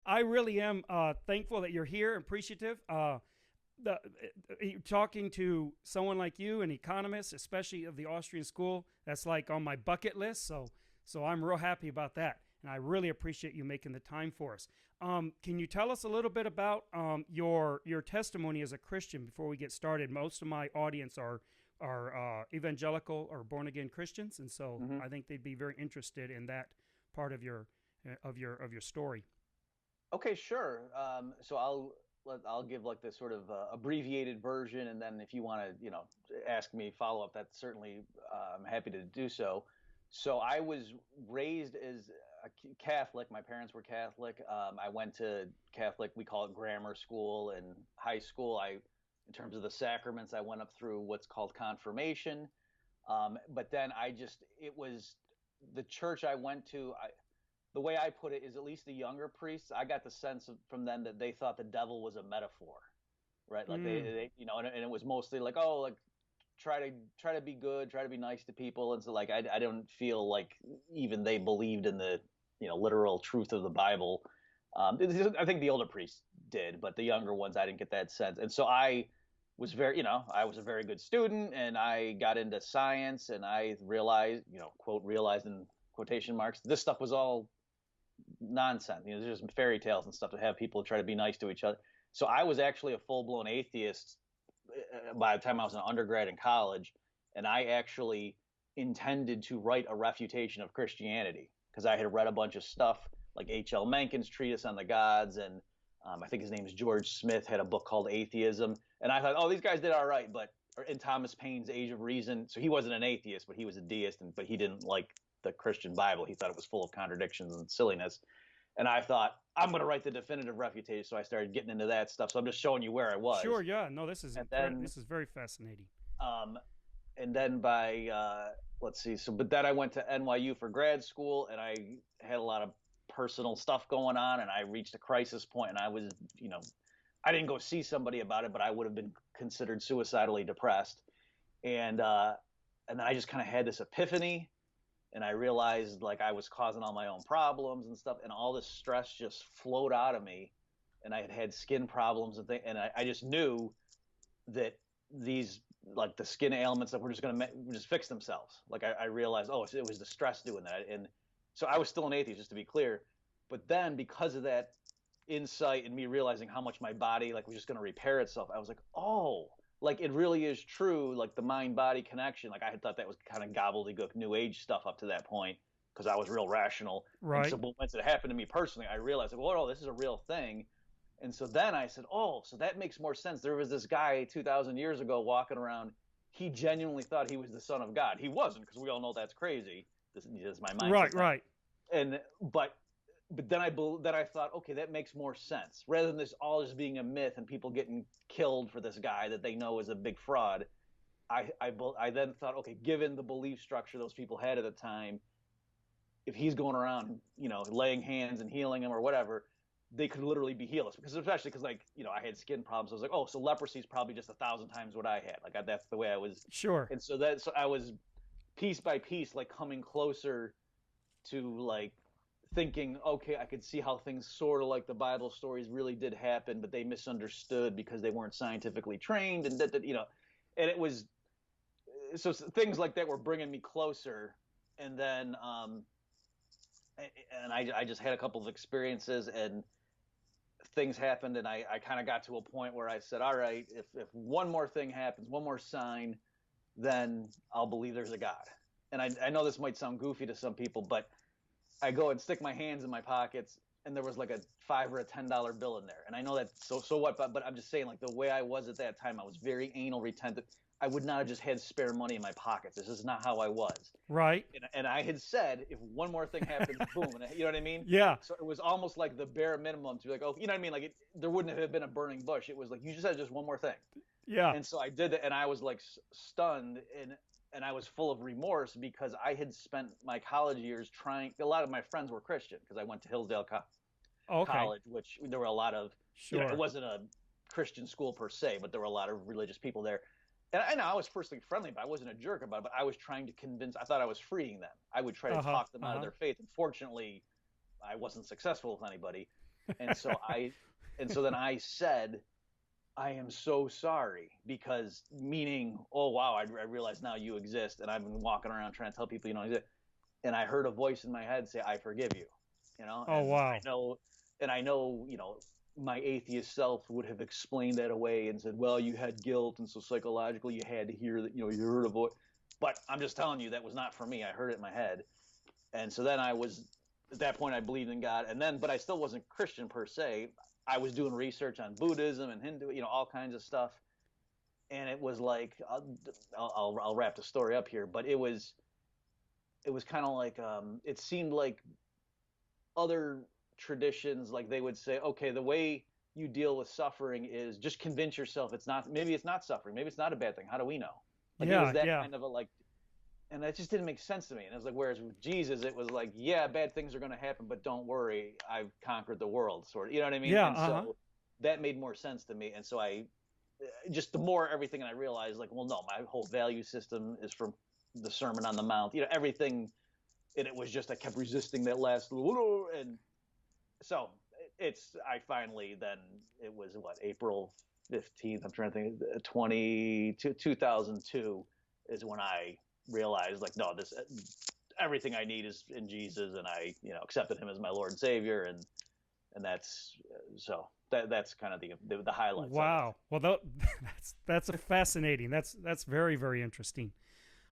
I really am thankful that you're here and appreciative. Talking to someone like you, an economist, especially of the Austrian school, that's like on my bucket list. So I'm real happy about that, and I really appreciate you making the time for us. Can you tell us a little bit about your testimony as a Christian before we get started? Most of my audience are evangelical or born again Christians, and so Hmm. I think they'd be very interested in that part of your story. Okay, sure. So I'll give like the sort of abbreviated version, and then if you want to, ask me follow up, that's certainly I'm happy to do so. So I was raised as a Catholic. My parents were Catholic. I went to Catholic, we call it grammar school, and high school. In terms of the sacraments, I went up through what's called confirmation. But then it was the church I went to. The way I put it is at least the younger priests, I got the sense from them that they thought the devil was a metaphor, right? Like Mm, and it was mostly like, oh, like try to be good, try to be nice to people, and so like I don't feel like even they believed in the literal truth of the Bible. I think the older priests did, but the younger ones I didn't get that sense, and so I was a very good student, and I got into science, and I realized, quote realized in quotation marks, this stuff was all nonsense. There's just fairy tales and stuff to have people try to be nice to each other. So I was actually a full blown atheist by the time I was an undergrad in college, and I actually intended to write a refutation of Christianity because I had read a bunch of stuff like H.L. Mencken's treatise on the gods, and I think his name is George Smith had a book called Atheism, and I thought, oh, these guys did all right, but in Thomas Paine's Age of Reason, so he wasn't an atheist, but he was a deist, but he didn't like the Christian Bible. He thought it was full of contradictions and silliness. And I thought, I'm going to write the definitive refutation. So I started getting into that stuff. So I'm just showing you where I sure, was. yeah. No, this is And then, this is very fascinating. um, and then by, let's see. So, but then I went to NYU for grad school, and I had a lot of personal stuff going on, and I reached a crisis point, and I was, I didn't go see somebody about it, but I would have been considered suicidally depressed. And, uh, and then I just kind of had this epiphany, and I realized like I was causing all my own problems and stuff, and all this stress just flowed out of me, and I had had skin problems and things, and I just knew that these like the skin ailments that were just going to just fix themselves. Like I realized, oh, it was the stress doing that, and so I was still an atheist, just to be clear. But then because of that insight and me realizing how much my body like was just going to repair itself, I was like, oh, like it really is true, like the mind body connection. Like I had thought that was kind of gobbledygook new age stuff up to that point because I was real rational. And so Right. once it happened to me personally, I realized like, oh, this is a real thing. And so then I said, oh, so that makes more sense. There was this guy 2,000 years ago walking around. He genuinely thought he was the son of God. He wasn't, because we all know that's crazy. This is my Right. mindset now. Right. And but then I thought, okay, that makes more sense. Rather than this all just being a myth and people getting killed for this guy that they know is a big fraud, I then thought, okay, given the belief structure those people had at the time, if he's going around, laying hands and healing them or whatever, they could literally be healed. Because especially because like I had skin problems, I was like, oh, so leprosy is probably just 1,000 times what I had. Like that's the way I was, Sure. and so I was piece by piece like coming closer to like thinking, okay, I could see how things sort of like the Bible stories really did happen, but they misunderstood because they weren't scientifically trained, and and it was so things like that were bringing me closer, and then and I just had a couple of experiences and things happened, and I kind of got to a point where I said, all right, if one more thing happens, one more sign, then I'll believe there's a God. And I know this might sound goofy to some people, but I go and stick my hands in my pockets, and there was like a $5 or a $10 bill in there. And I know that, so what? But I'm just saying, like the way I was at that time, I was very anal retentive. I would not have just had spare money in my pockets. This is not how I was. Right. And I had said, if one more thing happens, boom, and you know what I mean. Yeah. So it was almost like the bare minimum to be like, oh, you know what I mean? Like there wouldn't have been a burning bush. It was like you just had just one more thing. Yeah. And so I did it, and I was like stunned, and I was full of remorse because I had spent my college years trying. A lot of my friends were Christian because I went to Hillsdale Okay. College, which there were a lot of, it Sure. wasn't a Christian school per se, but there were a lot of religious people there. And I was personally friendly, but I wasn't a jerk about it. But I was trying to convince. I thought I was freeing them. I would try to Uh huh. talk them Uh out of huh. their faith. Unfortunately, I wasn't successful with anybody. And so then I said, I am so sorry, because meaning, oh wow, I realize now you exist, and I've been walking around trying to tell people you don't exist. And I heard a voice in my head say, I forgive you, Oh, wow. and I know, my atheist self would have explained that away and said, well, you had guilt, and so psychologically you had to hear that, you heard a voice. But I'm just telling you, that was not for me. I heard it in my head. And so then at that point, I believed in God. But I still wasn't Christian per se. I was doing research on Buddhism and Hindu, all kinds of stuff. And it was like, I'll wrap the story up here, but it was kind of like, it seemed like other traditions, like they would say, okay, the way you deal with suffering is just convince yourself maybe it's not suffering, maybe it's not a bad thing. How do we know? Like, it was Yeah, that yeah. kind of a, like, and that just didn't make sense to me. And it was like, whereas with Jesus, it was like, yeah, bad things are going to happen, but don't worry, I've conquered the world, sort of, you know what I mean? Yeah, And uh-huh. so that made more sense to me. And so I just, the more everything, and I realized, like, well, no, my whole value system is from the Sermon on the Mount, everything. And it was just, I kept resisting that last little, and so I finally, then it was what, April 15th, I'm trying to think, 2002 is when I realized, like, no, everything I need is in Jesus, and I, accepted him as my Lord and Savior, and that's kind of the highlights of it. Wow. Well, that's fascinating. That's very, very interesting.